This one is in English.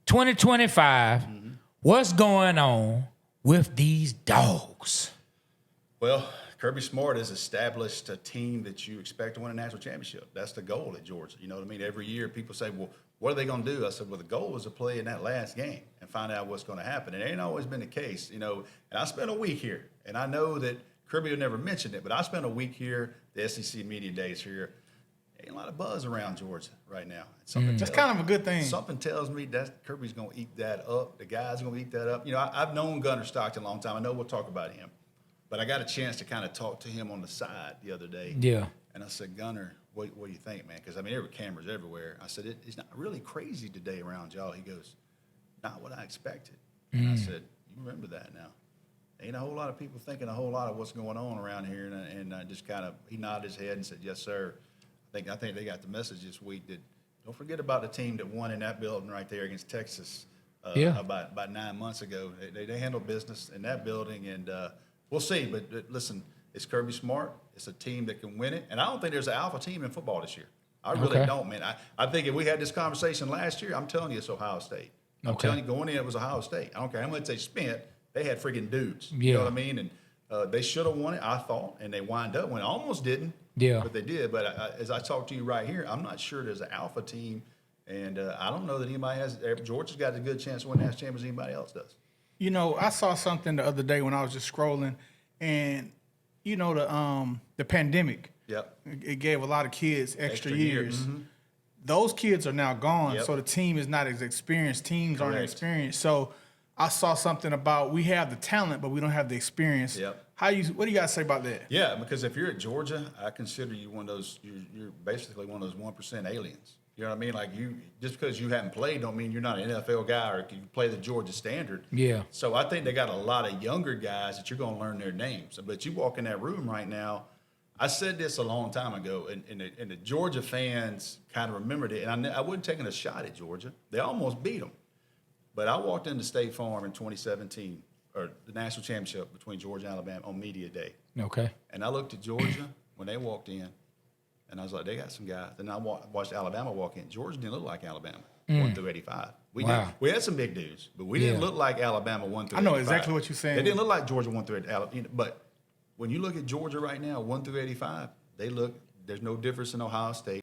2025. What's going on with these dogs? Well, Kirby Smart has established a team that you expect to win a national championship. That's the goal at Georgia. You know what I mean? Every year people say, well, what are they going to do? I said, well, the goal is to play in that last game and find out what's going to happen. And it ain't always been the case, you know. And I spent a week here, and I know that Kirby will never mention it, but I spent a week here, the SEC Media Days here. Ain't a lot of buzz around Georgia right now. That's kind of a good thing. Something tells me that Kirby's going to eat that up. The guys going to eat that up. You know, I've known Gunnar Stockton a long time. I know we'll talk about him. But I got a chance to kind of talk to him on the side the other day. Yeah. And I said, Gunnar, what do you think, man? Because, I mean, there were cameras everywhere. I said, it's not really crazy today around y'all. He goes, not what I expected. And I said, you remember that now. Ain't a whole lot of people thinking a whole lot of what's going on around here. And I just kind of, he nodded his head and said, yes, sir. I think they got the message this week that don't forget about the team that won in that building right there against Texas about 9 months ago. They handled business in that building, and we'll see. But listen, it's Kirby Smart. It's a team that can win it. And I don't think there's an alpha team in football this year. I really don't, man. I think if we had this conversation last year, I'm telling you it's Ohio State. I'm telling you, going in, it was Ohio State. I don't care how much they spent. They had freaking dudes. You know what I mean? And they should have won it, I thought, and they wind up winning. Almost didn't. Yeah, but they did. But as I talk to you right here, I'm not sure there's an alpha team, and I don't know that anybody has. Georgia's got a good chance to win national championship as anybody else does. You know, I saw something the other day when I was just scrolling, and you know the pandemic. Yep. It gave a lot of kids extra years. Those kids are now gone, so the team is not as experienced. Teams aren't experienced. So I saw something about we have the talent, but we don't have the experience. Yep. What do you guys say about that? Yeah, because if you're at Georgia, I consider you one of those. You're basically one of those 1% aliens. You know what I mean? Like just because you haven't played, don't mean you're not an NFL guy or you play the Georgia standard. Yeah. So I think they got a lot of younger guys that you're going to learn their names. But you walk in that room right now. I said this a long time ago, and the Georgia fans kind of remembered it. And I wasn't taking a shot at Georgia. They almost beat them. But I walked into State Farm in 2017, or the national championship between Georgia and Alabama on media day. Okay. And I looked at Georgia when they walked in, and I was like, they got some guys. Then I watched Alabama walk in. Georgia didn't look like Alabama, 1 through 85. We had some big dudes, but we didn't look like Alabama 1 through 85. I know exactly what you're saying. They didn't look like Georgia 1 through 85. But when you look at Georgia right now, 1 through 85, there's no difference in Ohio State.